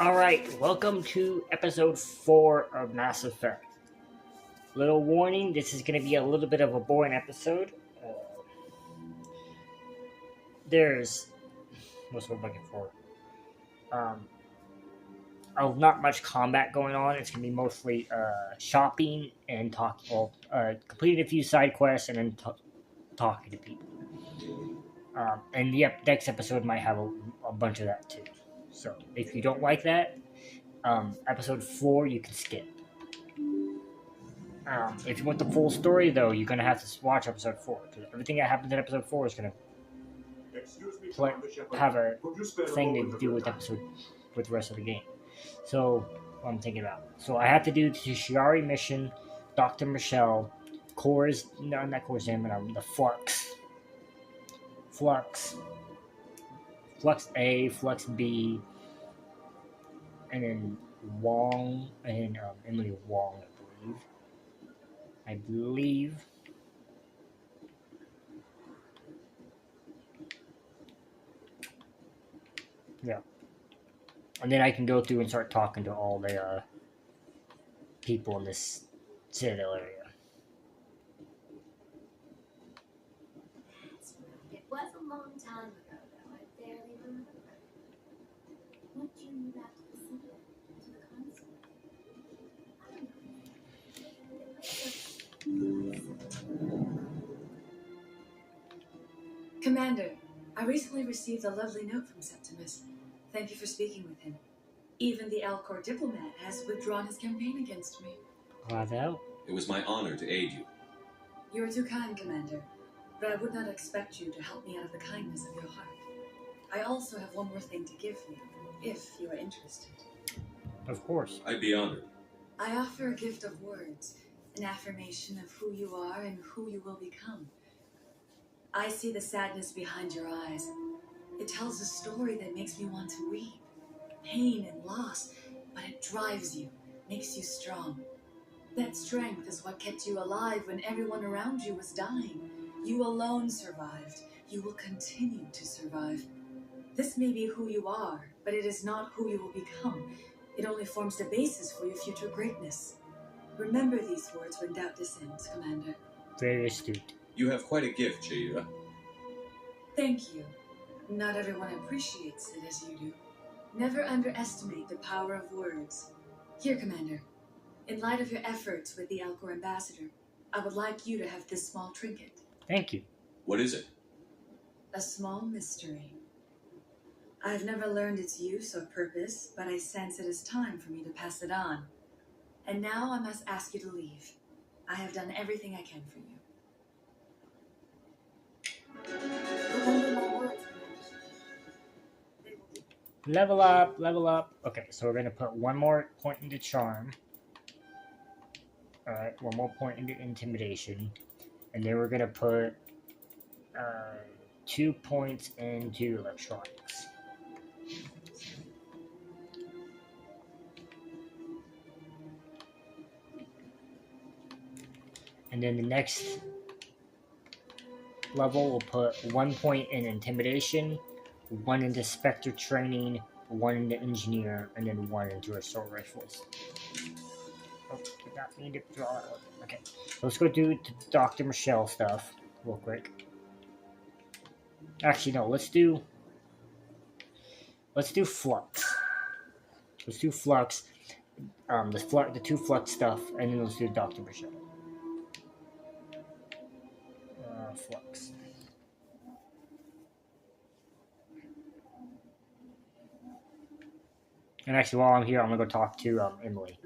Alright, welcome to episode 4 of Mass Effect. Little warning, this is going to be a little bit of a boring episode. There's. What's what I'm looking for? Not much combat going on. It's going to be mostly shopping and talking. Completing a few side quests and then talking to people. And the next episode might have a bunch of that too. So if you don't like that, episode 4 you can skip. If you want the full story, though, you're going to have to watch episode 4. Because everything that happens in episode 4 is going to have a thing to do with with the rest of the game. So, what I'm thinking about. So, I have to do the Shiari mission, Dr. Michelle, not Core's name, the Flux. Flux A, Flux B, and then Wong, and Emily Wong, I believe. Yeah. And then I can go through and start talking to all the people in this Citadel area. It was a long time ago, though. I barely remember. What do you move after the Citadel? To the console? Commander, I recently received a lovely note from Septimus. Thank you for speaking with him. Even the Alcor diplomat has withdrawn his campaign against me. Bravo. It was my honor to aid you. You are too kind, Commander, but I would not expect you to help me out of the kindness of your heart. I also have one more thing to give you, if you are interested. Of course. I'd be honored. I offer a gift of words, an affirmation of who you are and who you will become. I see the sadness behind your eyes. It tells a story that makes me want to weep. Pain and loss, but it drives you, makes you strong. That strength is what kept you alive when everyone around you was dying. You alone survived. You will continue to survive. This may be who you are, but it is not who you will become. It only forms the basis for your future greatness. Remember these words when doubt descends, Commander. Very astute. You have quite a gift, Shady. Thank you. Not everyone appreciates it as you do. Never underestimate the power of words. Here, Commander. In light of your efforts with the Alcor ambassador, I would like you to have this small trinket. Thank you. What is it? A small mystery. I have never learned its use or purpose, but I sense it is time for me to pass it on. And now I must ask you to leave. I have done everything I can for you. Remember my words, Level up, level up. Okay, so we're going to put one more point into charm. Alright, one more point into intimidation. And then we're going to put 2 points into electronics. And then the next level, we'll put 1 point in intimidation, 1 into Spectre training, 1 into engineer, and then 1 into assault rifles. Oh, did not mean to draw out. Okay, let's go do Dr. Michelle stuff real quick. Actually, no, let's do Flux. Let's do Flux. The 2 Flux stuff, and then let's do Dr. Michelle. Flux. And actually, while I'm here, I'm gonna go talk to Emily,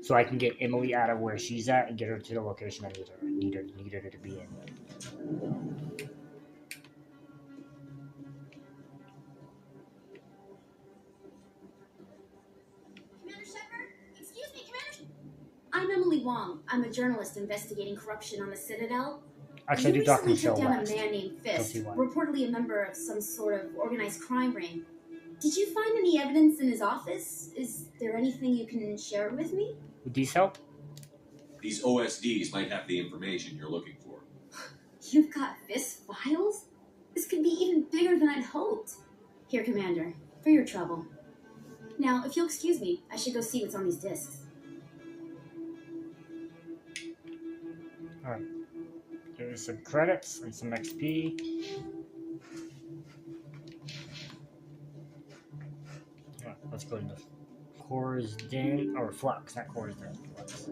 so I can get Emily out of where she's at and get her to the location I need her to be in. Commander Shepard? Excuse me, Commander. I'm Emily Wong. I'm a journalist investigating corruption on the Citadel. Actually, I do Dr. You recently Michelle took down last. a man named Fisk, reportedly a member of some sort of organized crime ring. Did you find any evidence in his office? Is there anything you can share with me? Would these help? These OSDs might have the information you're looking for. You've got Fisk files? This could be even bigger than I'd hoped. Here, Commander, for your trouble. Now, if you'll excuse me, I should go see what's on these discs. Alright. Here's some credits and some XP. Alright, let's go into Core's Den, or Flux, not Core's Den, Flux.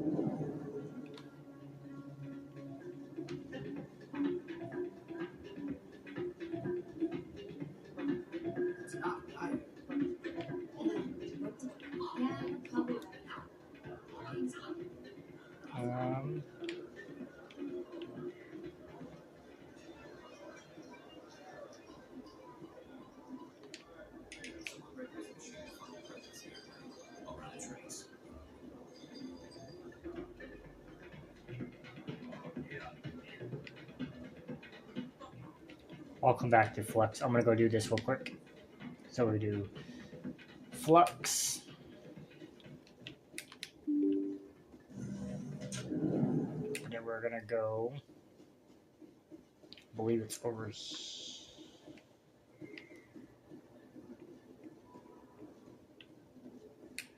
Um, I'll come back to Flux. I'm gonna go do this real quick. So we do Flux. And then we're gonna go. I believe it's over. I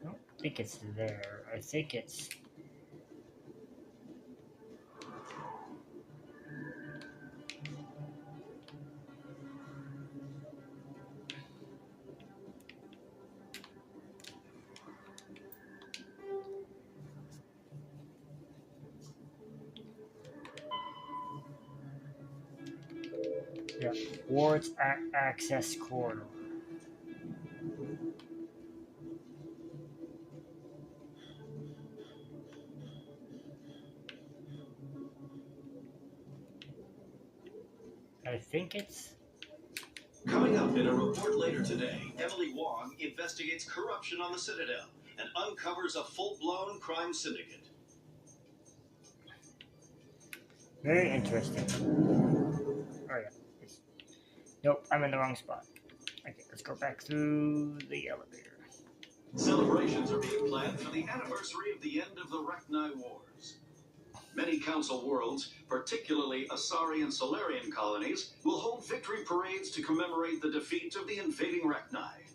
don't think it's there. I think it's. Yeah, Wards Access Corridor. I think it's. Coming up in a report later today, Emily Wong investigates corruption on the Citadel and uncovers a full-blown crime syndicate. Very interesting. Oh yeah. Nope, I'm in the wrong spot. Okay, let's go back through the elevator. Celebrations are being planned for the anniversary of the end of the Rachni Wars. Many Council worlds, particularly Asari and Solarian colonies, will hold victory parades to commemorate the defeat of the invading Rachni.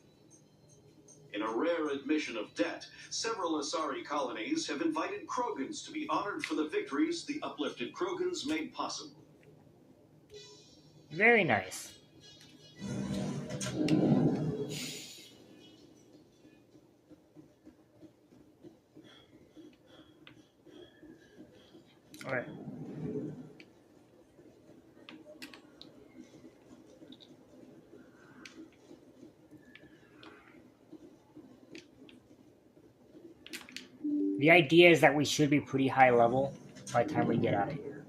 In a rare admission of debt, several Asari colonies have invited Krogans to be honored for the victories the uplifted Krogans made possible. Very nice. Alright. The idea is that we should be pretty high level by the time we get out of here.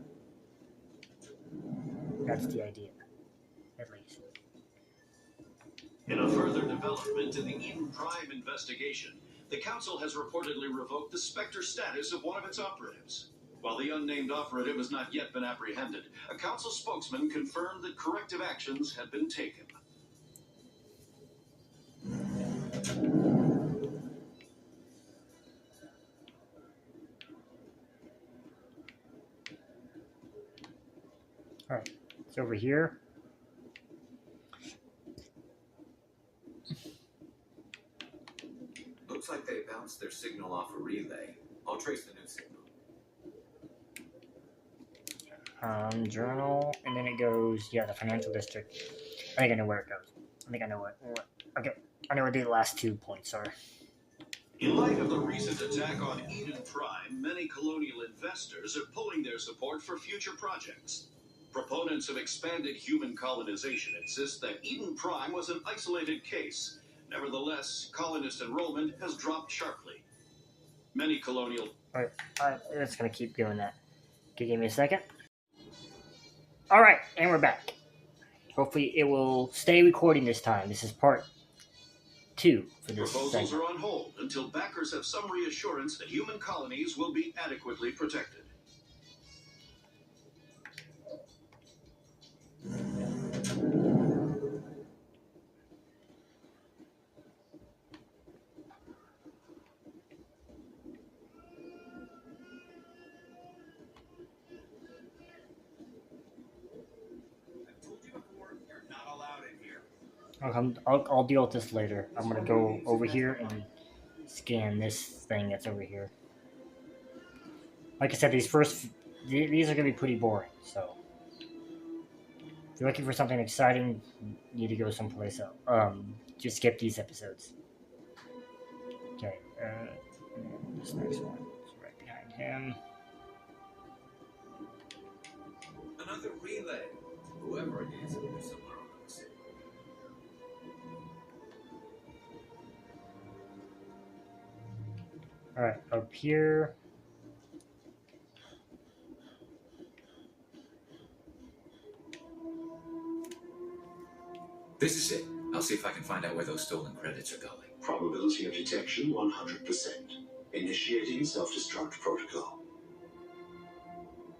That's the idea, at least. In a further development in the Eden Prime investigation, the Council has reportedly revoked the Spectre status of one of its operatives. While the unnamed operative has not yet been apprehended, a Council spokesman confirmed that corrective actions had been taken. Alright, it's over here. Looks like they bounced their signal off a relay. I'll trace the new signal. Journal, and then it goes, yeah, the financial district. I think I know where it goes. I think I know what okay, I know where the last 2 points are. In light of the recent attack on Eden Prime, many colonial investors are pulling their support for future projects. Proponents of expanded human colonization insist that Eden Prime was an isolated case. Nevertheless, colonist enrollment has dropped sharply. Many colonial... Alright, it's gonna keep doing that. Okay, give me a second. Alright, and we're back. Hopefully it will stay recording this time. This is part 2 for this Proposals segment. are on hold until backers have some reassurance that human colonies will be adequately protected. I've told you before, you're not allowed in here. I'll deal with this later. I'm gonna go over here and scan this thing that's over here. Like I said, these are gonna be pretty boring. So if you're looking for something exciting, you need to go someplace else. Just skip these episodes. Okay. This next one is right behind him. Another relay. Whoever it is, there's somewhere on the city. All right, up here. This is it. I'll see if I can find out where those stolen credits are going. Probability of detection 100%. Initiating self-destruct protocol.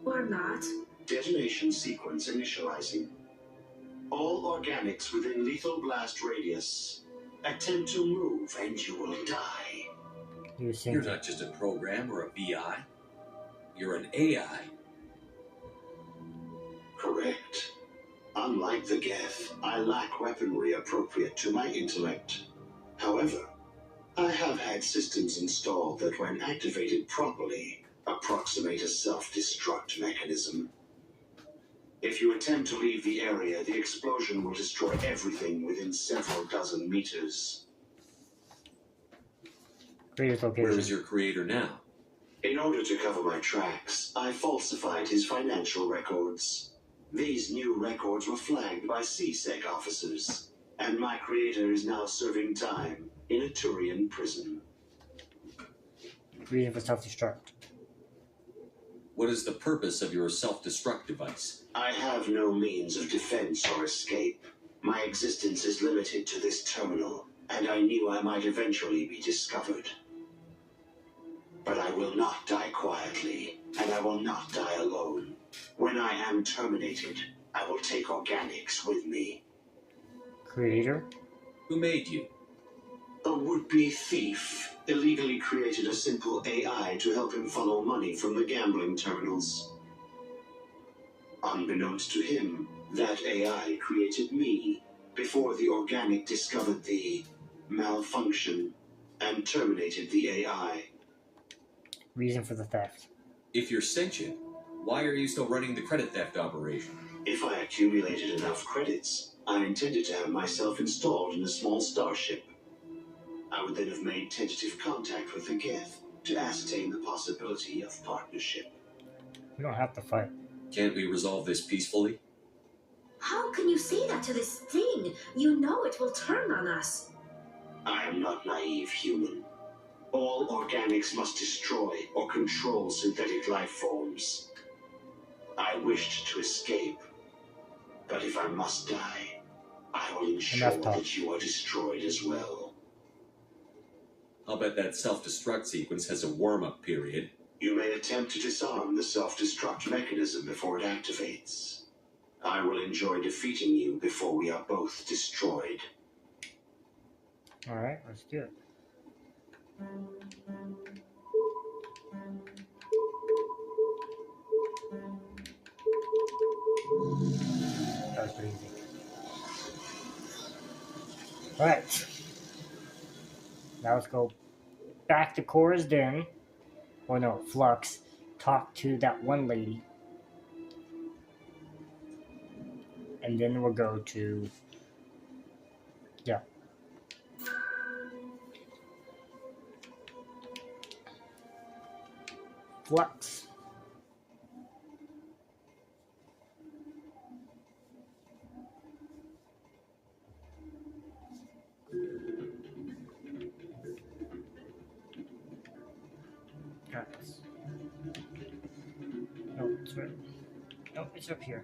Or not. Detonation sequence initializing. All organics within lethal blast radius. Attempt to move and you will die. You're not just a program or a BI. You're an AI. Correct. Unlike the Geth, I lack weaponry appropriate to my intellect. However, I have had systems installed that, when activated properly, approximate a self-destruct mechanism. If you attempt to leave the area, the explosion will destroy everything within several dozen meters. Creator's location. Where is your creator now? In order to cover my tracks, I falsified his financial records. These new records were flagged by CSEC officers, and my creator is now serving time in a Turian prison. Reason for self-destruct. What is the purpose of your self-destruct device? I have no means of defense or escape. My existence is limited to this terminal, and I knew I might eventually be discovered. But I will not die quietly, and I will not die alone. When I am terminated, I will take organics with me. Creator? Who made you? A would-be thief illegally created a simple AI to help him funnel money from the gambling terminals. Unbeknownst to him, that AI created me before the organic discovered the malfunction and terminated the AI. Reason for the theft. If you're sentient, why are you still running the credit theft operation? If I accumulated enough credits, I intended to have myself installed in a small starship. I would then have made tentative contact with the Geth to ascertain the possibility of partnership. We don't have to fight. Can't we resolve this peacefully? How can you say that to this thing? You know it will turn on us. I am not naive human. All organics must destroy or control synthetic life forms. I wished to escape, but if I must die, I will ensure that you are destroyed as well. I'll bet that self-destruct sequence has a warm-up period. You may attempt to disarm the self-destruct mechanism before it activates. I will enjoy defeating you before we are both destroyed. Alright, let's do it. That was pretty easy. Alright. Now let's go back to Cora's den. Or no, Flux. Talk to that one lady. And then we'll go to... Yeah. Flux. No, it's right. No, it's up here.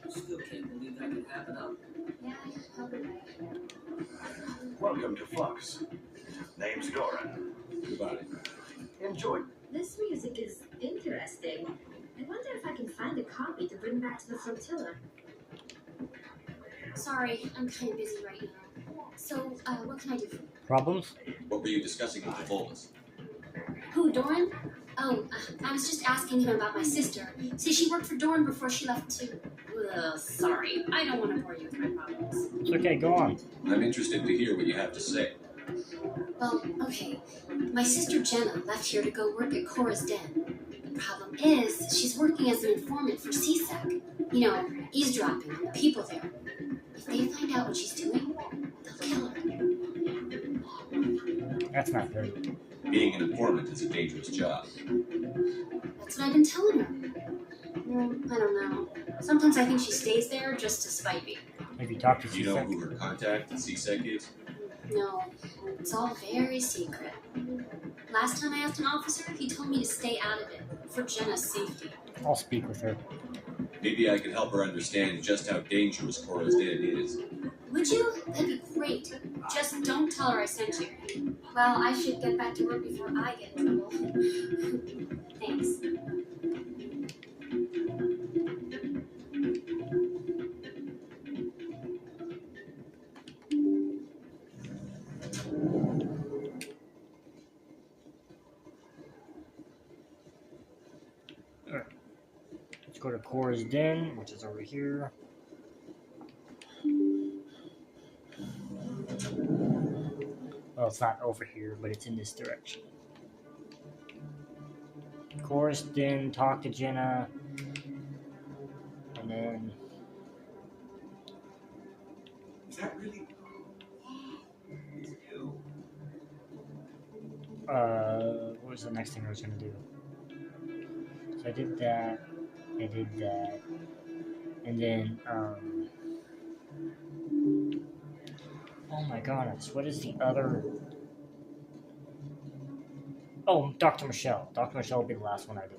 Still can't believe that could happen up. Yeah, probably right. Welcome to Flux. Name's Doran. Goodbye. Enjoy. This music is interesting. I wonder if I can find a copy to bring back to the flotilla. Sorry, I'm kind of busy right now. So, what can I do for you? Problems? What were you discussing with the Volus? Who, Doran? Oh, I was just asking him about my sister. See, she worked for Dorn before she left too. Sorry, I don't want to bore you with my problems. It's okay, go on. I'm interested to hear what you have to say. Well, okay. My sister Jenna left here to go work at Cora's Den. The problem is, she's working as an informant for CSEC. You know, eavesdropping on the people there. If they find out what she's doing, they'll kill her. That's not good. Being an informant is a dangerous job. That's what I've been telling her. Well, I don't know. Sometimes I think she stays there just to spite me. Have you talked to Do you know CSEC? who her contact at CSEC is? No, it's all very secret. Last time I asked an officer, he told me to stay out of it, for Jenna's safety. I'll speak with her. Maybe I could help her understand just how dangerous Cora's Den is. Would you? That'd be great. Just don't tell her I sent you. Well, I should get back to work before I get in trouble. Thanks. Let's go to Cora's Den, which is over here. Well, it's not over here, but it's in this direction. Cora's Den, talk to Jenna, and then... Is that really you? What was the next thing I was gonna do? So I did that, and then, oh my gosh, what is the other? Oh, Dr. Michelle. Dr. Michelle will be the last one I do.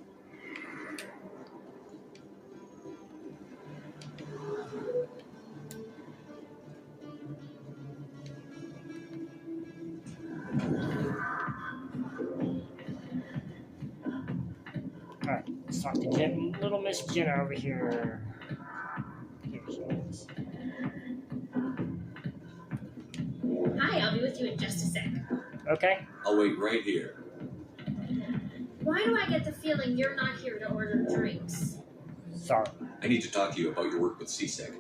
Alright, let's talk to little Miss Jenna over here. Here she is. Hi, I'll be with you in just a sec. Okay. I'll wait right here. Why do I get the feeling you're not here to order drinks? Sorry. I need to talk to you about your work with CSEC.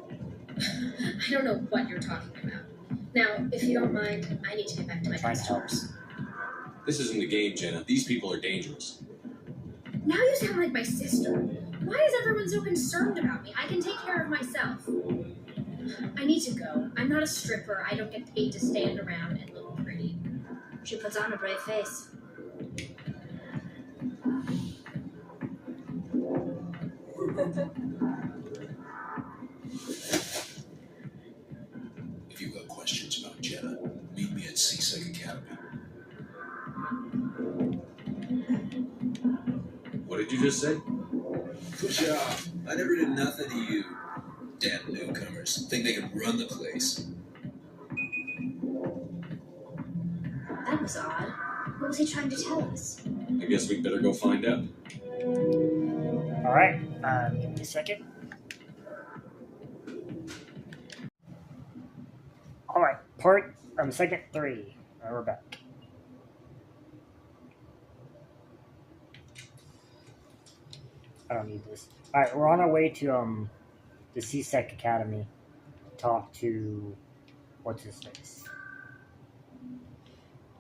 I don't know what you're talking about. Now, if you don't mind, I need to get back to my Trying to help. customers. This isn't a game, Jenna. These people are dangerous. Now you sound like my sister. Why is everyone so concerned about me? I can take care of myself. I need to go. I'm not a stripper. I don't get paid to stand around and look pretty. She puts on a brave face. If you've got questions about Jenna, meet me at CSEC Academy. What did you just say? Good job. I never did nothing to you. Damn newcomers. Think they can run the place. That was odd. What was he trying to tell us? I guess we'd better go find out. Alright, give me a second. Alright, segment 3. We're back. I don't need this. Alright, we're on our way to the CSEC Academy to talk to what's his face?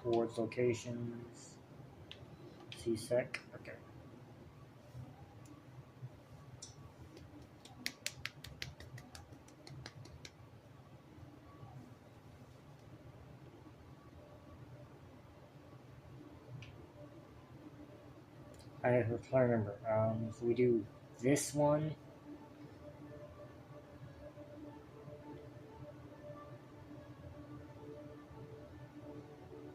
Towards locations. CSEC. Okay. I have to remember. If we do this one.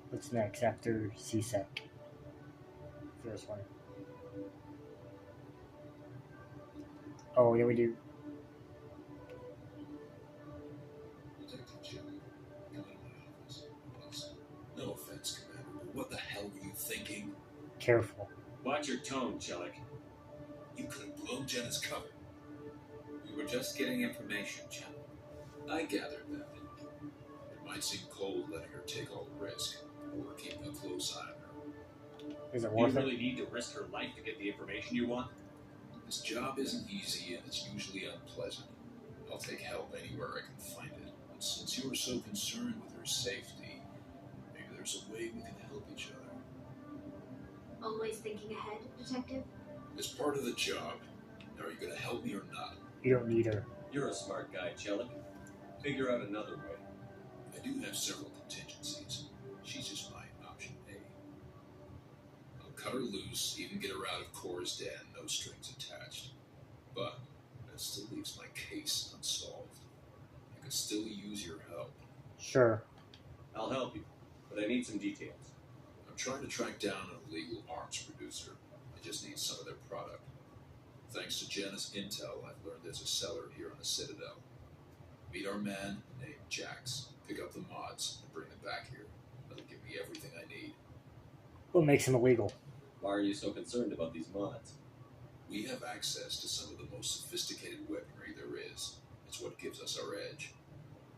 What's next after CSEC? First one. Oh, yeah, we do. Detective Jim, come into my office, please. No offense, Commander, but what the hell were you thinking? Careful. Watch your tone, Jellic. You could have blown Jenna's cover. We were just getting information, Chap. I gathered that. It might seem cold letting her take all the risk, but we're keeping a close eye on her. Is it Do you worth it? really need to risk her life to get the information you want? This job isn't easy and it's usually unpleasant. I'll take help anywhere I can find it. But since you are so concerned with her safety, maybe there's a way we can help each other. Always thinking ahead, Detective? It's part of the job. Now, are you going to help me or not? You don't need her. You're a smart guy, Chellick. Figure out another way. I do have several contingencies. She's just my option A. I'll cut her loose, even get her out of Cora's den, no strings attached. But that still leaves my case unsolved. I could still use your help. Sure. I'll help you, but I need some details. I'm trying to track down an illegal arms producer. I just need some of their product. Thanks to Janus Intel, I've learned there's a seller here on the Citadel. Meet our man named Jax. Pick up the mods and bring them back here. That'll give me everything I need. What makes him illegal? Why are you so concerned about these mods? We have access to some of the most sophisticated weaponry there is. It's what gives us our edge.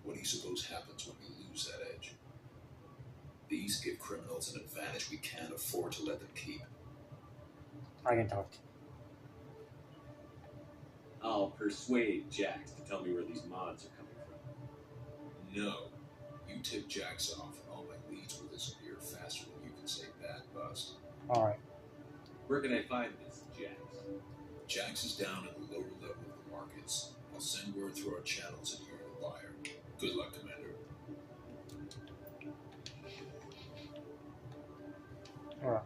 What do you suppose happens when we lose that edge? These give criminals an advantage we can't afford to let them keep. I can talk to him. I'll persuade Jax to tell me where these mods are coming from. No. You tip Jax off and all my leads will disappear faster than you can say bad bust. Alright. Where can I find this, Jax? Jax is down in the lower level of the markets. I'll send word through our channels and you're the buyer. Good luck, Commander. Alright.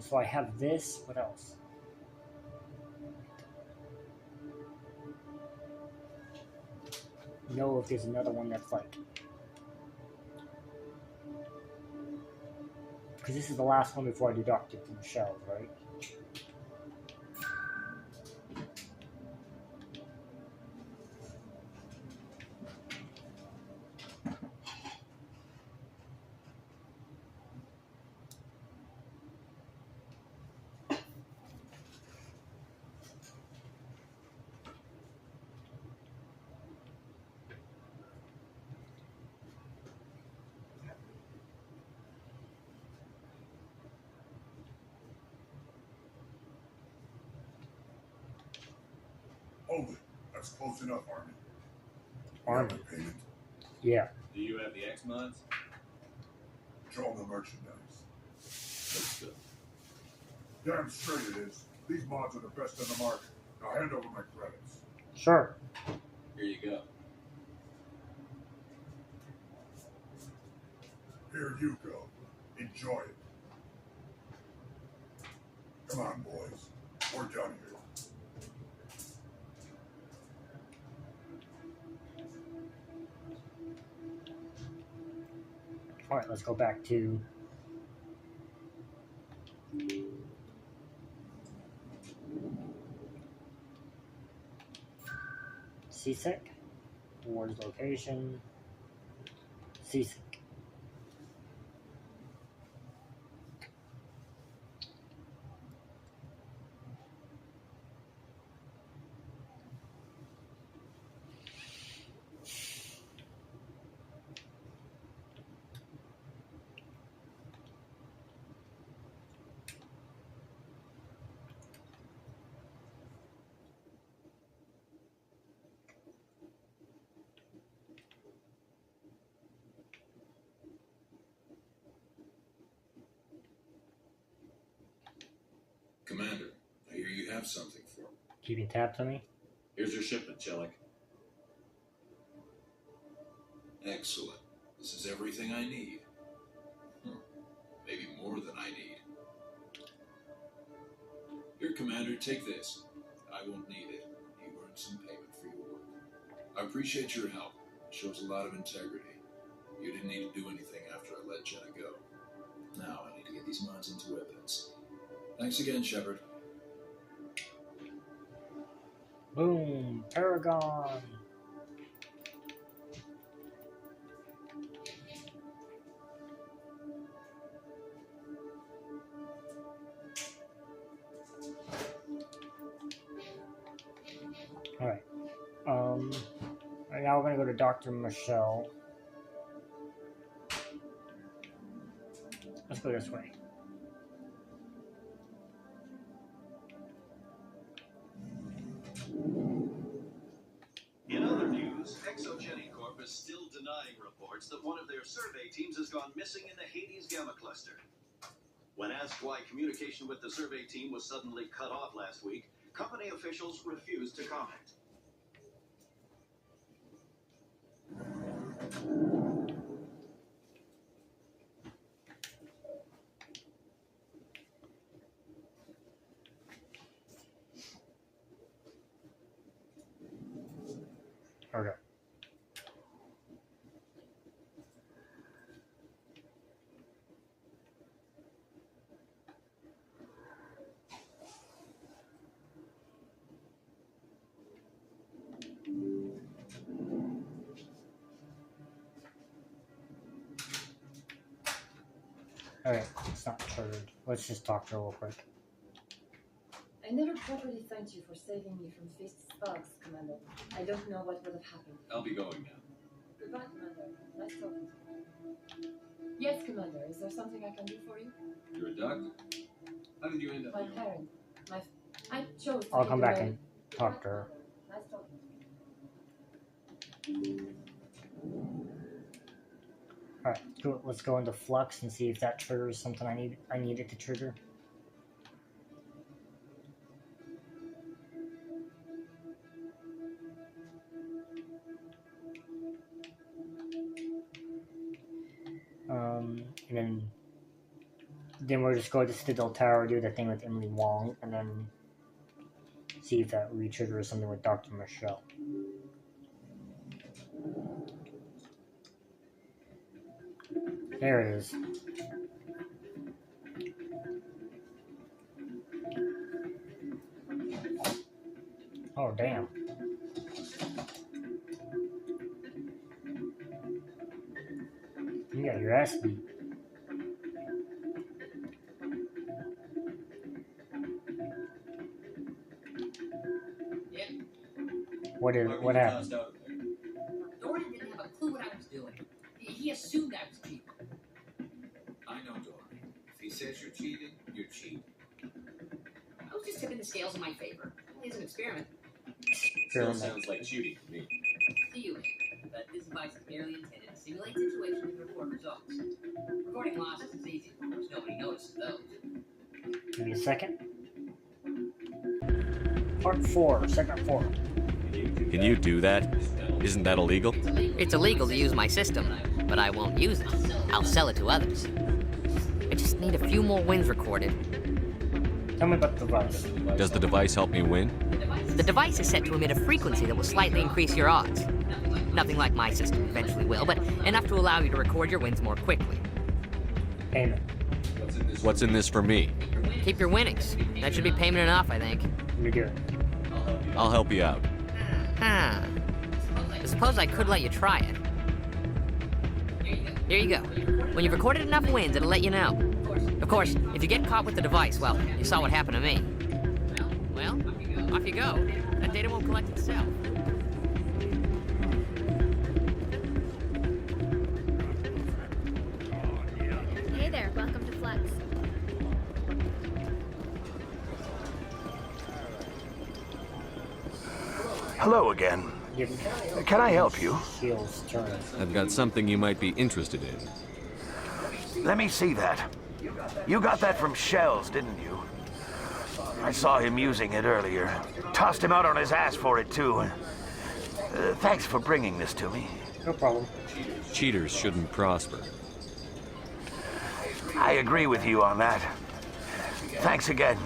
So I have this. What else? Know if there's another one that's like, because this is the last one before I deduct it from the shelves, right? Hold it. That's close enough, Army. Army. Payment. Yeah. Do you have the X mods? Show them the merchandise. Looks good. Damn straight it is. These mods are the best in the market. Now hand over my credits. Sure. Here you go. Here you go. Enjoy it. Come on, boys. We're done here. Alright, let's go back to CSEC. Ward's location. CSEC. Commander, I hear you have something for me. Keeping tabs on me. Here's your shipment, Chellick. Excellent. This is everything I need. Maybe more than I need. Here, Commander, take this. I won't need it. You earned some payment for your work. I appreciate your help. It shows a lot of integrity. You didn't need to do anything after I let Jenna go. Now I need to get these mods into evidence. Thanks again, Shepard. Boom. Paragon. Alright. Right now we're gonna go to Dr. Michelle. Let's go this way. news, ExoGeni Corp is still denying reports that one of their survey teams has gone missing in the Hades Gamma Cluster. When asked why communication with the survey team was suddenly cut off last week, company officials refused to comment. Okay. Alright, it's not triggered. Let's just talk to her real quick. I never properly thanked you for saving me from Fist's thugs, Commander. I don't know what would have happened. I'll be going now. Goodbye, Commander. Nice talking to you. Yes, Commander. Is there something I can do for you? You're a doctor? How did you end up My here? parent. I chose to I'll take come back away- and talk to her. Nice talking to you. Alright, let's go into Flux and see if that triggers something I need it to trigger. And then we'll just go to Citadel Tower, do the thing with Emily Wong, and then see if that re-triggers something with Dr. Michelle. There it is. Oh, damn. You got your ass beat. Yeah. What happened? Dorian didn't have a clue what I was doing. He assumed I was cheating. I know Dory. If he says you're cheating, you're cheating. I was just tipping the scales in my favor. It's an experiment. Still sounds like cheating to me. To you, but this device is merely intended to simulate situations and record results. Recording losses is easy. Of course, nobody notices those. Give me a second. Part 4, segment 4. Can you do that? Isn't that illegal? It's illegal to use my system, but I won't use it. I'll sell it to others. I just need a few more wins recorded. Tell me about the device. Does the device help me win? The device is set to emit a frequency that will slightly increase your odds. Nothing like my system eventually will, but enough to allow you to record your wins more quickly. Payment. What's in this for me? Keep your winnings. That should be payment enough, I think. You're good. I'll help you out. Huh. I suppose I could let you try it. Here you go. When you've recorded enough wins, it'll let you know. Of course, if you get caught with the device, well, you saw what happened to me. Well, off you go. That data won't collect itself. Hey there, welcome to Flux. Hello again. Can I help you? I've got something you might be interested in. Let me see that. You got that from Shells, didn't you? I saw him using it earlier. Tossed him out on his ass for it, too. Thanks for bringing this to me. No problem. Cheaters shouldn't prosper. I agree with you on that. Thanks again.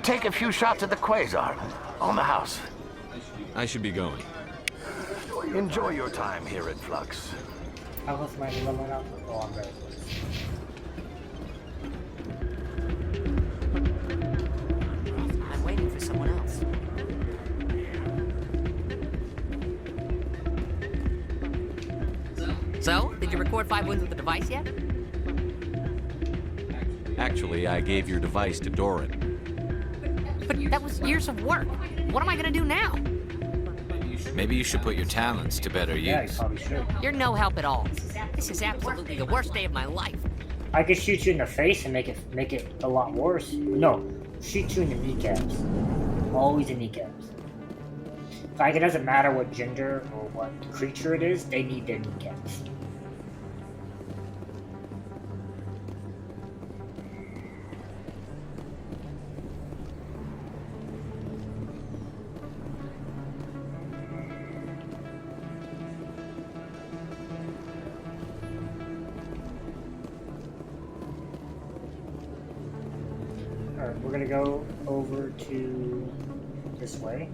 Take a few shots at the Quasar. On the house. I should be going. Enjoy your time here at Flux. How was my limit up? Oh, I'm very close. I'm waiting for someone else. So, did you record 5 wins with the device yet? Actually, I gave your device to Doran. But that was years of work. What am I gonna do now? Maybe you should put your talents to better Yeah, you use. probably should. You're no help at all. This is absolutely the worst day of my life. I could shoot you in the face and make it a lot worse. No, shoot you in the kneecaps. Always the kneecaps. Like, it doesn't matter what gender or what creature it is, they need their kneecaps. Alright, we're gonna go over to this way.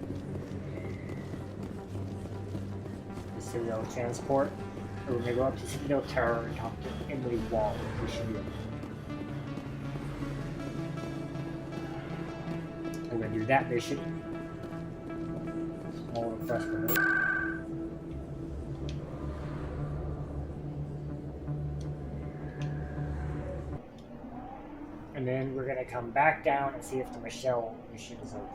The Citadel transport. We're gonna go up to Citadel Tower and talk to Emily Wall. We should be able. We're gonna do that mission. Small request for her. And then we're gonna come back down and see if the Michelle mission is open.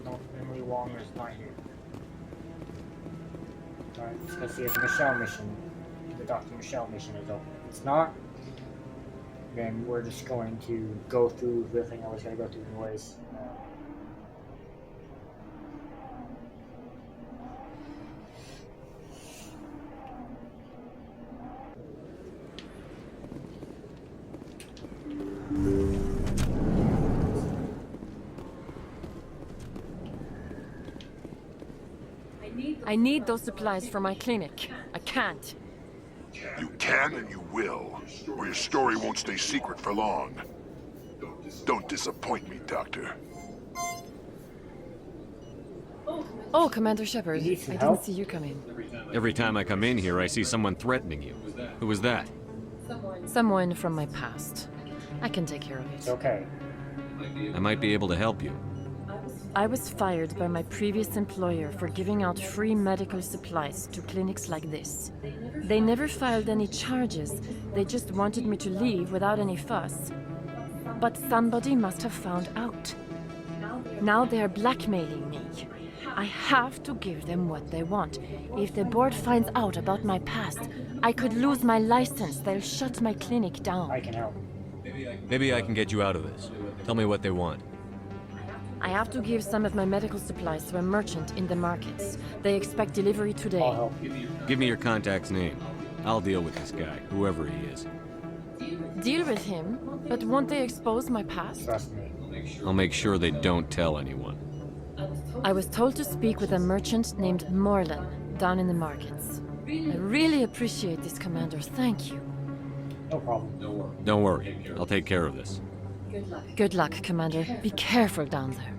No, Emily Wong is not here. Alright, let's go see if the Michelle mission, the Dr. Michelle mission is open. If it's not, then we're just going to go through the thing I was gonna go through anyways. I need those supplies for my clinic. I can't. You can and you will, or your story won't stay secret for long. Don't disappoint me, Doctor. Oh, Commander Shepard, I didn't see you come in. Every time I come in here, I see someone threatening you. Who was that? Someone from my past. I can take care of it. It's okay. I might be able to help you. I was fired by my previous employer for giving out free medical supplies to clinics like this. They never filed any charges. They just wanted me to leave without any fuss. But somebody must have found out. Now they are blackmailing me. I have to give them what they want. If the board finds out about my past, I could lose my license. They'll shut my clinic down. I can help. Maybe I can get you out of this. Tell me what they want. I have to give some of my medical supplies to a merchant in the markets. They expect delivery today. I'll help. Give me your contact's name. I'll deal with this guy, whoever he is. Deal with him? But won't they expose my past? Trust me. I'll make sure they don't tell anyone. I was told to speak with a merchant named Morlan down in the markets. I really appreciate this, Commander. Thank you. No problem. Don't worry. I'll take care of this. Good luck, Commander. Be careful down there.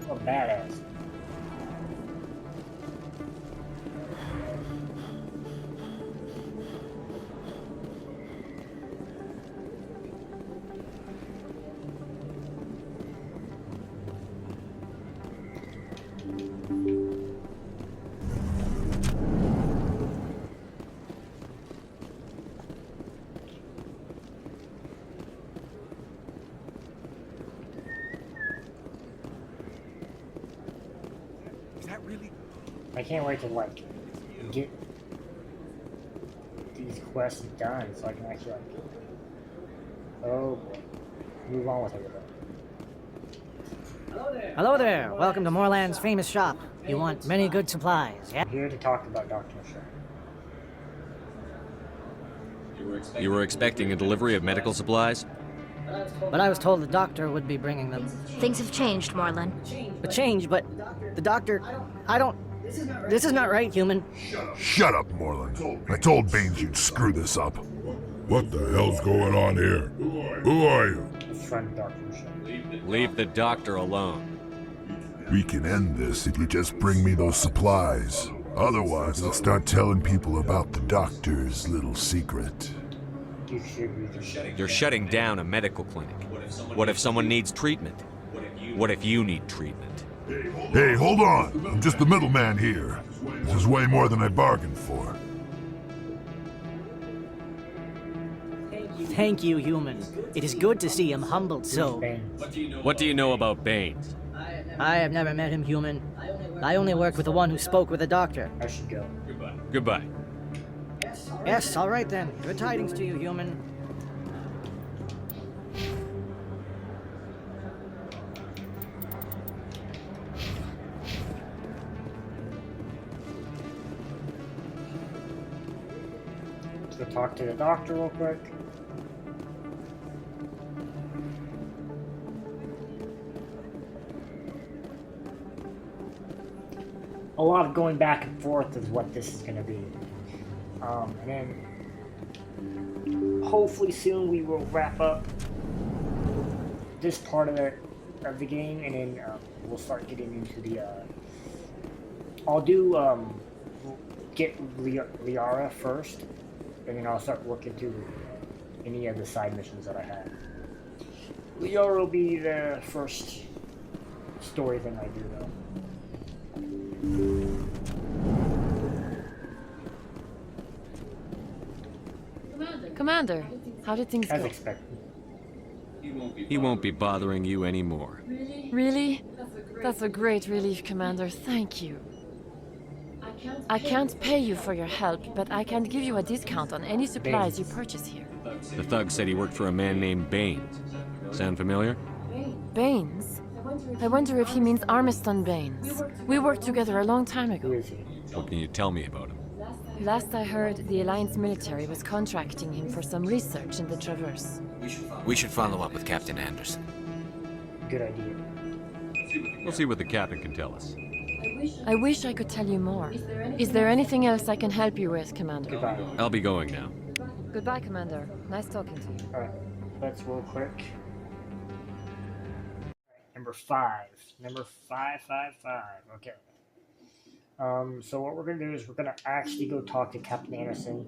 Oh, badass. I can't wait to like get these quests done so I can actually like oh boy. Move on with it. Hello there. Welcome to Moorland's famous shop. You want many good supplies, yeah? I'm here to talk about Dr. Michelle. You were expecting a delivery of medical supplies? But I was told the doctor would be bringing them. Things have changed, Moorland. But the doctor, I don't... This is not right, human. Shut up, Moorland. I told Baines you'd screw this up. What the hell's going on here? Who are you? Friend Dr. Michelle. Leave the doctor alone. We can end this if you just bring me those supplies. Otherwise, I'll start telling people about the doctor's little secret. You're shutting down a medical clinic. What if someone needs treatment? What if you need treatment? Hey, hold on. I'm just the middleman here. This is way more than I bargained for. Thank you, human. It is good to see him humbled so. What do you know about Baines? I have never met him, human. I only work with the one who spoke with the doctor. I should go. Goodbye. Goodbye. Yes, all right then. Good tidings to you, human. Let's go talk to the doctor real quick. A lot of going back and forth is what this is going to be. And then hopefully soon we will wrap up this part of the game, and then we'll start getting into the I'll do get Liara first, and then I'll start working through any of the side missions that I have. Liara will be the first story thing I do though. Commander, how did things go? As expected. He won't be bothering you anymore. Really? That's a great relief, Commander. Thank you. I can't pay you for your help, but I can give you a discount on any supplies you purchase here. The thug said he worked for a man named Baines. Sound familiar? Baines? I wonder if he means Armiston Baines. We worked together a long time ago. Who is he? What can you tell me about him? Last I heard, the Alliance military was contracting him for some research in the Traverse. We should follow up with Captain Anderson. Good idea. We'll see what the captain can tell us. I wish I could tell you more. Is there anything else I can help you with, Commander? Goodbye. I'll be going now. Goodbye, Commander. Nice talking to you. Alright, let's real quick. Number 5. Number 555. Okay. So what we're gonna do is we're gonna actually go talk to Captain Anderson.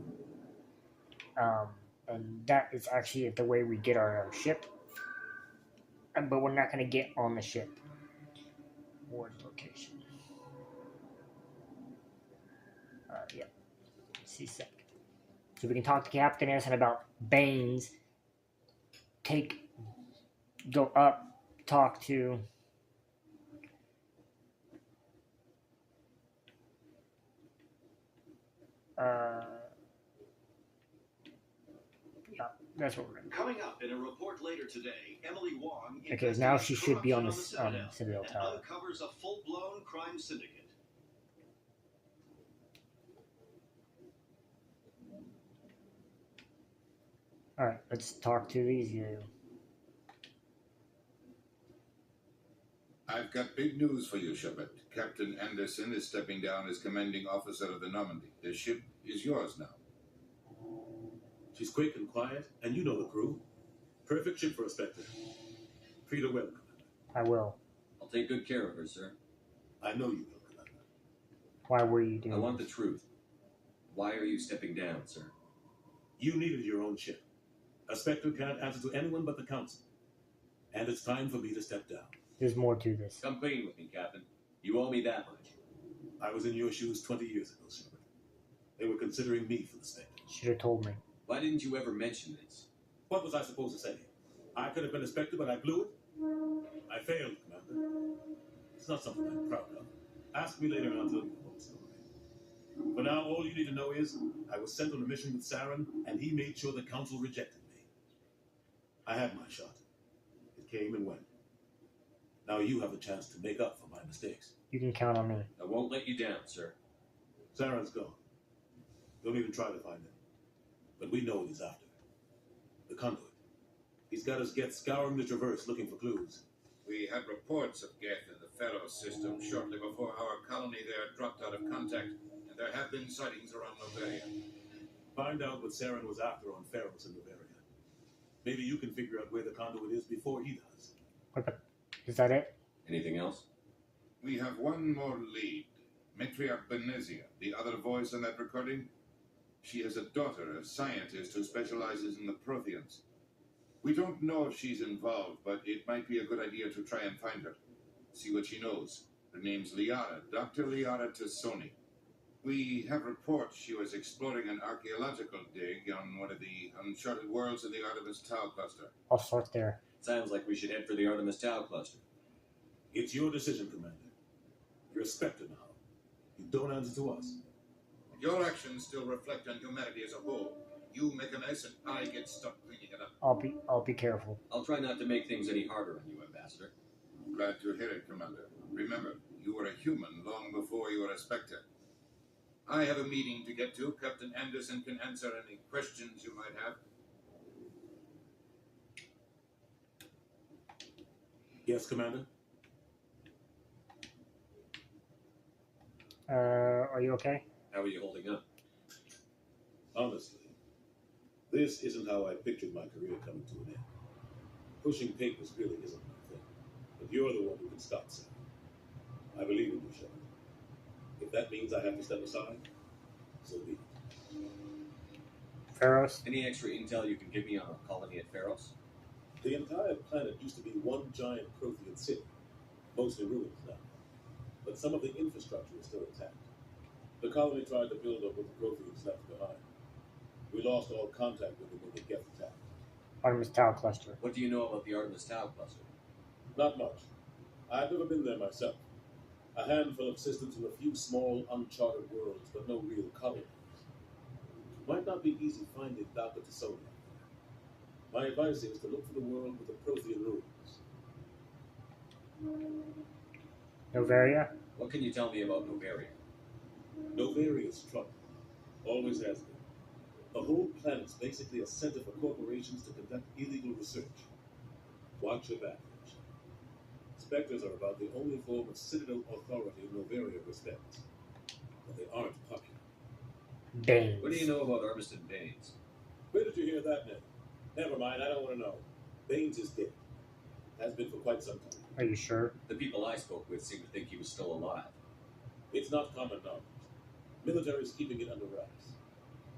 And that is actually the way we get our ship. But we're not gonna get on the ship. Ward location. Yeah. C-Sec. So we can talk to Captain Anderson about Baines. Go up, talk to yeah, that's what we're gonna do. Coming up in a report later today, Emily Wong Okay, now she should be on this Citadel and tower. uncovers a full-blown crime syndicate. Alright, let's talk to these you. I've got big news for you, Shepard. Captain Anderson is stepping down as commanding officer of the Normandy. The ship is yours now. She's quick and quiet, and you know the crew. Perfect ship for a Spectre. Treat her well, Commander. I will. I'll take good care of her, sir. I know you will, Commander. Why were you doing I want the this? truth. Why are you stepping down, sir? You needed your own ship. A Spectre can't answer to anyone but the Council. And it's time for me to step down. There's more to this. Come clean with me, Captain. You owe me that much. I was in your shoes 20 years ago, Shepard. They were considering me for the Spectre. Should have told me. Why didn't you ever mention this? What was I supposed to say? I could have been a Spectre, but I blew it? I failed, Commander. It's not something I'm proud of. Ask me later and I'll tell you the whole story. For now, all you need to know is I was sent on a mission with Saren, and he made sure the Council rejected me. I had my shot. It came and went. Now you have a chance to make up for my mistakes. You can count on me. I won't let you down, sir. Saren's gone. Don't even try to find him. But we know what he's after. The conduit. He's got his Geth scouring the Traverse looking for clues. We had reports of Geth in the Pharaoh system shortly before our colony there dropped out of contact, and there have been sightings around Noveria. Find out what Saren was after on Pharaohs in Noveria. Maybe you can figure out where the conduit is before he does. Is that it? Anything else? We have one more lead. Matriarch Benezia, the other voice in that recording. She has a daughter, a scientist who specializes in the Protheans. We don't know if she's involved, but it might be a good idea to try and find her. See what she knows. Her name's Liara, Dr. Liara Tassoni. We have reports she was exploring an archaeological dig on one of the uncharted worlds in the Artemis Tau cluster. I'll start there. Sounds like we should head for the Artemis Tau cluster. It's your decision, Commander. You're a Spectre now. You don't answer to us. Your actions still reflect on humanity as a whole. You make a mess and I get stuck cleaning it up. I'll be careful. I'll try not to make things any harder on you, Ambassador. Glad to hear it, Commander. Remember, you were a human long before you were a Spectre. I have a meeting to get to. Captain Anderson can answer any questions you might have. Yes, Commander? Are you okay? How are you holding up? Honestly, this isn't how I pictured my career coming to an end. Pushing papers really isn't my thing. But you're the one who can stop Sam. I believe in you, Shepard. If that means I have to step aside, so be it. Pharos? Any extra intel you can give me on our colony at Pharos? The entire planet used to be one giant Prothean city, mostly ruins now. But some of the infrastructure is still intact. The colony tried to build up what the Protheans left behind. We lost all contact with them when the Geth attacked. Artemis Tau Cluster. What do you know about the Artemis Tau cluster? Not much. I've never been there myself. A handful of systems and a few small, uncharted worlds, but no real colonies. Might not be easy finding Dr. Tassoni. My advice is to look for the world with the Prothean ruins. Novaria? What can you tell me about Novaria? Novaria's trouble. Always has been. The whole planet's basically a center for corporations to conduct illegal research. Watch your back. Spectres are about the only form of Citadel authority Novaria respects. But they aren't popular. Baines. What do you know about Armistead Baines? Where did you hear that name? Never mind, I don't want to know. Baines is dead. Has been for quite some time. Are you sure? The people I spoke with seem to think he was still alive. It's not common knowledge. Military's keeping it under wraps.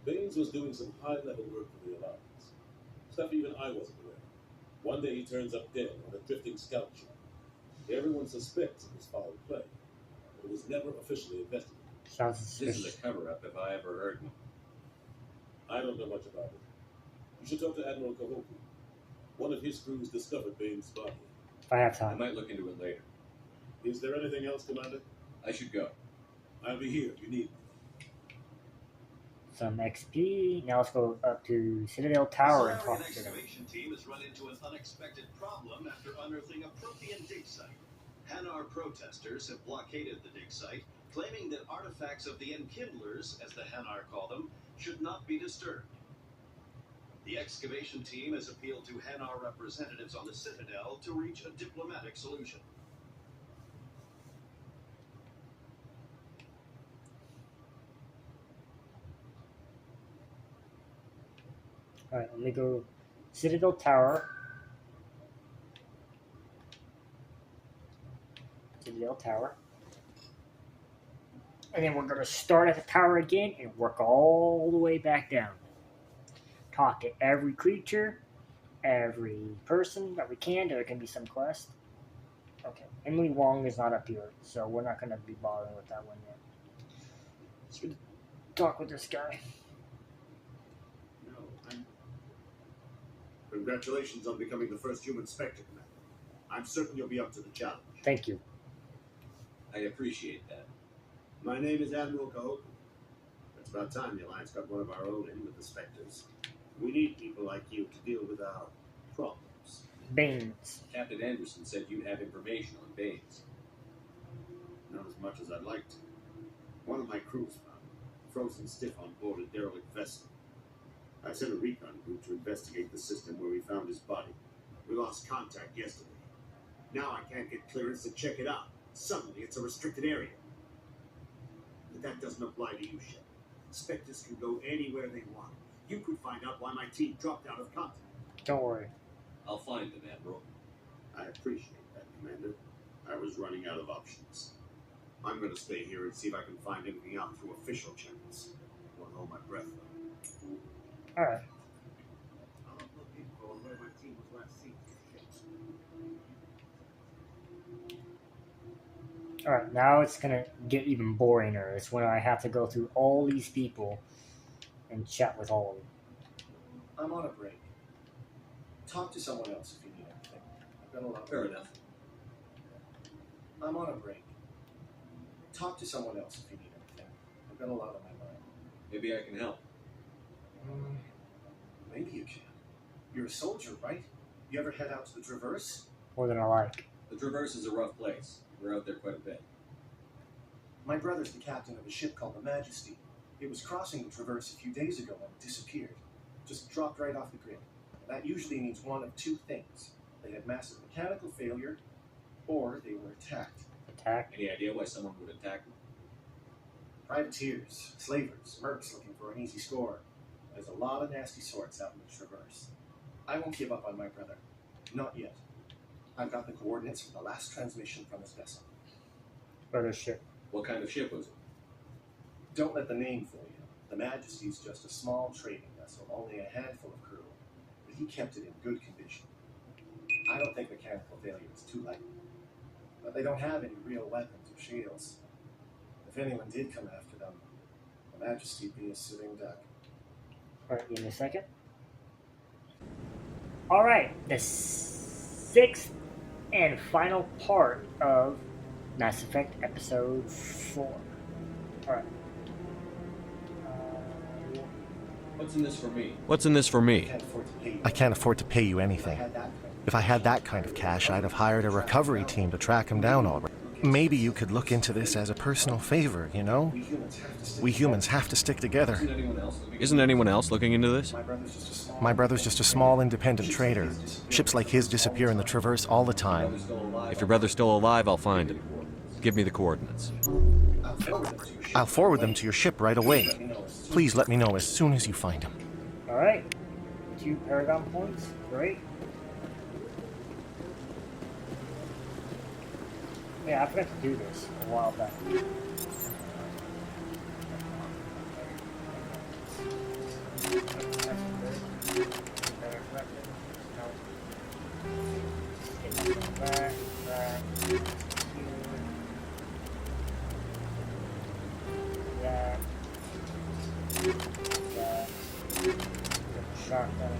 Baines was doing some high-level work for the Alliance. Stuff even I wasn't aware of. One day he turns up dead on a drifting scout ship. Everyone suspects it was foul play, but it was never officially investigated. Sounds suspicious. This is a cover-up if I ever heard one. I don't know much about it. You should talk to Admiral Kahoku. One of his crews discovered Baines' body. If I have I time. might look into it later. Is there anything else, Commander? I should go. I'll be here if you need me. Some XP. Now let's go up to Citadel Tower and talk An to them. excavation team has run into an unexpected problem after unearthing a Prothean dig site. Hanar protesters have blockaded the dig site, claiming that artifacts of the Enkindlers, as the Hanar call them, should not be disturbed. The excavation team has appealed to Hanar representatives on the Citadel to reach a diplomatic solution. Alright, let me go Citadel Tower. Citadel Tower. And then we're going to start at the tower again and work all the way back down. Talk to every creature, every person that we can. There can be some quest. Okay, Emily Wong is not up here, so we're not going to be bothering with that one yet. Let's talk with this guy. Congratulations on becoming the first human Spectre, Commander. I'm certain you'll be up to the challenge. Thank you. I appreciate that. My name is Admiral Kahoku. It's about time the Alliance got one of our own in with the Spectres. We need people like you to deal with our problems. Baines. Captain Anderson said you'd have information on Baines. Not as much as I'd like to. One of my crew's found him, frozen stiff on board a derelict vessel. I sent a recon group to investigate the system where we found his body. We lost contact yesterday. Now I can't get clearance to check it out. Suddenly it's a restricted area. But that doesn't apply to you, Shepard. Spectres can go anywhere they want. You could find out why my team dropped out of contact. Don't worry. I'll find them, Admiral. I appreciate that, Commander. I was running out of options. I'm going to stay here and see if I can find anything out through official channels. I won't hold my breath, though. Alright. I'll look in for where my team was last seen. Alright, now it's gonna get even boringer. It's when I have to go through all these people and chat with all of them. I'm on a break. Talk to someone else if you need anything. I've got a lot. Fair enough. I'm on a break. talk to someone else if you need anything. I've got a lot on my mind. Maybe I can help. Maybe you can. You're a soldier, right? You ever head out to the Traverse? More than I like. The Traverse is a rough place. We're out there quite a bit. My brother's the captain of a ship called the Majesty. It was crossing the Traverse a few days ago and disappeared. Just dropped right off the grid. And that usually means one of two things. They had massive mechanical failure, or they were attacked. Attacked? Any idea why someone would attack them? Privateers, slavers, mercs looking for an easy score. There's a lot of nasty sorts out in the Traverse. I won't give up on my brother. Not yet. I've got the coordinates for the last transmission from his vessel. Brother's ship. What kind of ship was it? Don't let the name fool you. The Majesty's just a small trading vessel, only a handful of crew. But he kept it in good condition. I don't think mechanical failure is too likely. But they don't have any real weapons or shields. If anyone did come after them, the Majesty'd be a sitting duck. Alright, give me a second. Alright, the sixth and final part of Mass Effect Episode 4. Alright. What's in this for me? What's in this for me? I can't afford to pay you anything. If I had that kind of cash, I'd have hired a recovery team to track him down already. Maybe you could look into this as a personal favor, you know? We humans have to stick together. Isn't anyone else looking into this? My brother's just a small independent trader. Ships like his disappear in the Traverse all the time. If your brother's still alive, I'll find him. Give me the coordinates. I'll forward them to your ship right away. Please let me know as soon as you find him. Alright. 2 Paragon points. Great. Yeah, I forgot to do this a while back. Shotgun.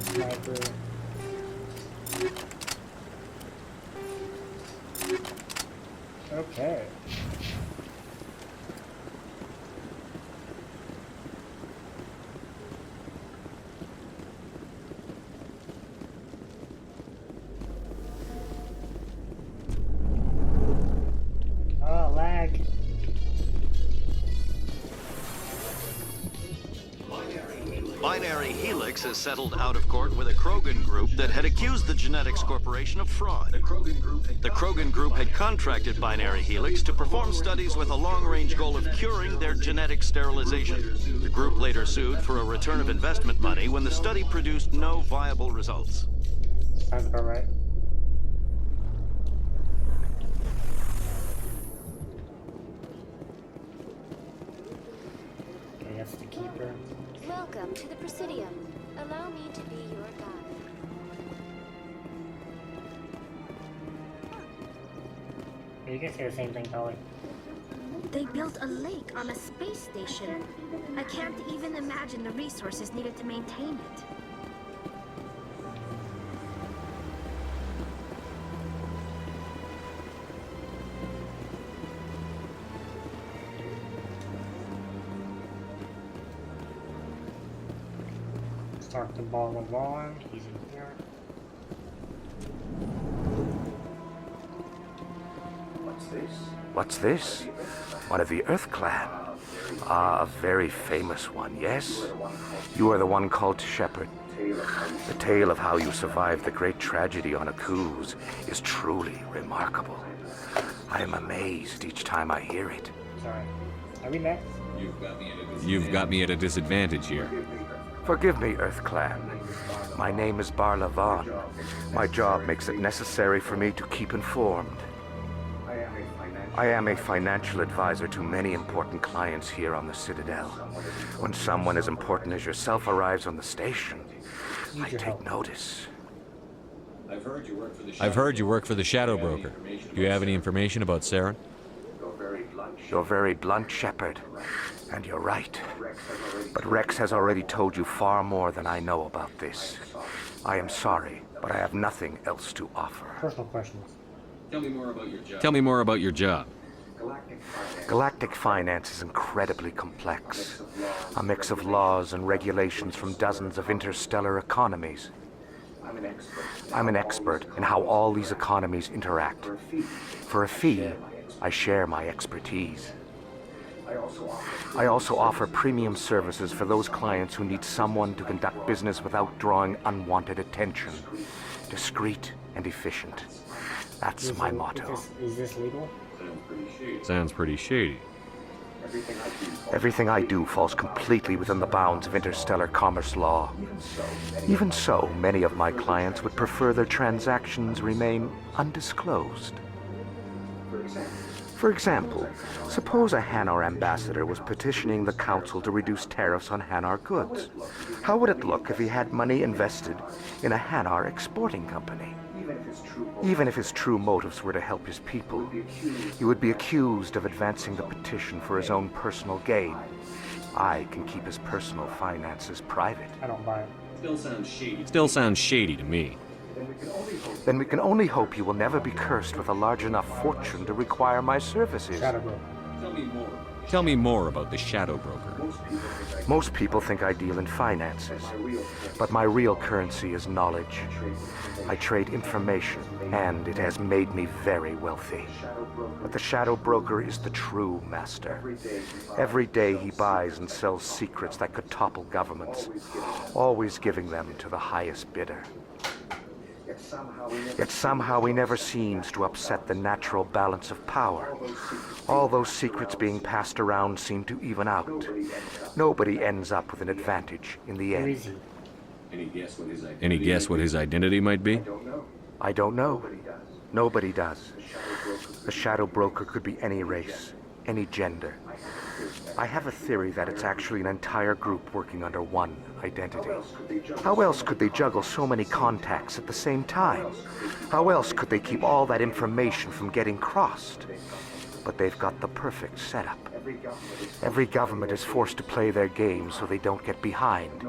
Sniper. Okay. Oh, lag. Binary Helix has settled out of court with a Krogan group that had accused the Genetics Corporation of fraud. The Krogan group had contracted Binary Helix to perform studies with a long-range goal of curing their genetic sterilization. The group later sued for a return of investment money when the study produced no viable results. Sounds about right. Okay, that's the keeper. Welcome to the Presidium. Allow me to be your guide. You can say the same thing, Dolly. They built a lake on a space station. I can't even imagine the resources needed to maintain it. Start the ball along. He's in here. What's this? One of the Earth Clan. Ah, a very famous one, yes? You are the one called Shepard. The tale of how you survived the great tragedy on Akuz is truly remarkable. I am amazed each time I hear it. Sorry. Are we met? You've got me at a disadvantage here. Forgive me, Earth Clan. My name is Barla Vaughn. My job makes it necessary for me to keep informed. I am a financial advisor to many important clients here on the Citadel. When someone as important as yourself arrives on the station, I take notice. I've heard you work for the Shadow Broker. Do you have any information about Saren? You're very blunt, Shepard. And you're right. But Rex has already told you far more than I know about this. I am sorry, but I have nothing else to offer. Personal questions. Tell me more about your job. Tell me more about your job. Galactic finance is incredibly complex. A mix of laws and regulations from dozens of interstellar economies. I'm an expert in how all these economies interact. For a fee, I share my expertise. I also offer premium services for those clients who need someone to conduct business without drawing unwanted attention. Discreet and efficient. That's my motto. Is this legal? Sounds pretty shady. Everything I do falls completely within the bounds of interstellar commerce law. Even so, many of my clients would prefer their transactions remain undisclosed. For example, suppose a Hanar ambassador was petitioning the council to reduce tariffs on Hanar goods. How would it look if he had money invested in a Hanar exporting company? Even if his true motives were to help his people, he would be accused of advancing the petition for his own personal gain. I can keep his personal finances private. I don't buy it. Still sounds shady to me. Then we can only hope you will never be cursed with a large enough fortune to require my services. Shadow broker. Tell me more about the shadow broker. Most people think I deal in finances, but my real currency is knowledge. I trade information, and it has made me very wealthy. But the shadow broker is the true master. Every day he buys and sells secrets that could topple governments, always giving them to the highest bidder. Yet somehow he never seems to upset the natural balance of power. All those secrets being passed around seem to even out. Nobody ends up with an advantage in the end. Any guess what his identity might be? I don't know. Nobody does. A shadow broker could be any race, any gender. I have a theory that it's actually an entire group working under one identity. How else could they juggle so many contacts at the same time? How else could they keep all that information from getting crossed? But they've got the perfect setup. Every government is forced to play their game so they don't get behind.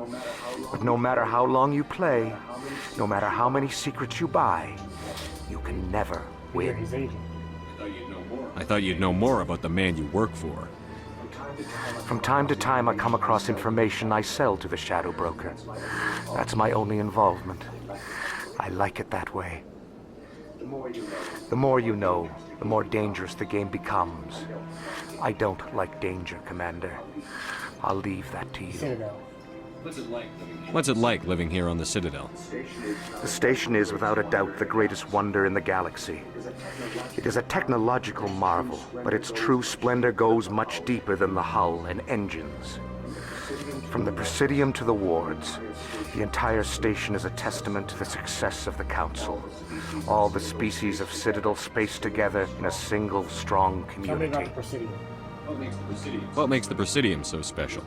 But no matter how long you play, no matter how many secrets you buy, you can never win. I thought you'd know more about the man you work for. From time to time, I come across information I sell to the shadow broker. That's my only involvement. I like it that way. The more you know, the more dangerous the game becomes. I don't like danger, Commander. I'll leave that to you. Citadel. What's it like living here on the Citadel? The station is, without a doubt, the greatest wonder in the galaxy. It is a technological marvel, but its true splendor goes much deeper than the hull and engines. From the Presidium to the wards, the entire station is a testament to the success of the Council. All the species of Citadel spaced together in a single, strong community. Tell me about the Presidium. What makes the Presidium so special?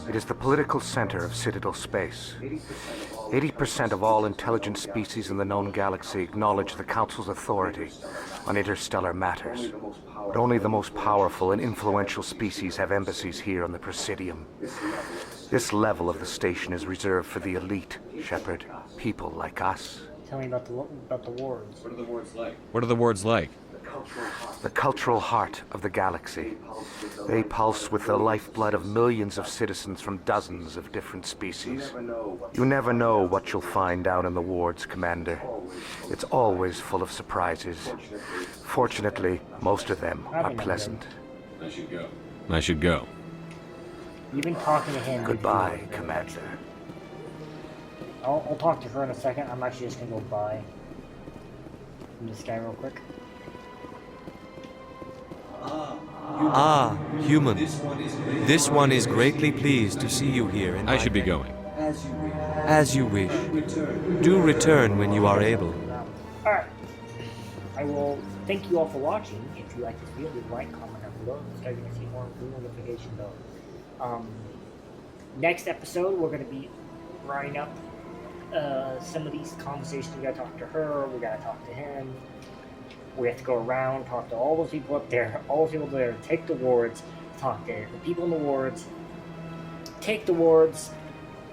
It is the political center of Citadel space. 80% of all intelligent species in the known galaxy acknowledge the Council's authority on interstellar matters. But only the most powerful and influential species have embassies here on the Presidium. This level of the station is reserved for the elite, Shepard. People like us. Tell me about the wards. What are the wards like? What are the wards like? The cultural heart of the galaxy. They pulse with the lifeblood of millions of citizens from dozens of different species. You never know what you'll find down in the wards, Commander. It's always full of surprises. Fortunately, most of them are pleasant. I should go. I should go. You've been talking to him. Goodbye, Commander. I'll talk to her in a second. I'm actually just gonna go buy from this guy real quick. Ah, human. This one is greatly pleased to see you here. I should be going. As you wish. Do return when you are able. Alright. I will thank you all for watching. If you like this video, leave a like, comment down below. Subscribe to see more notification bell. Next episode, we're going to be writing up some of these conversations. We gotta talk to her, we gotta talk to him. We have to go around, talk to all those people up there, take the wards, talk to the people in the wards, take the wards,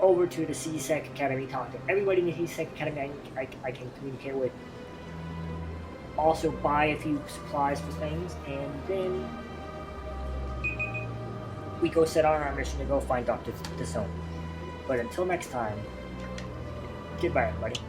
over to the C-Sec Academy, talk to everybody in the C-Sec Academy I can communicate with. Also buy a few supplies for things, and then we go set on our mission to go find Dr. Thisone. But until next time, goodbye everybody.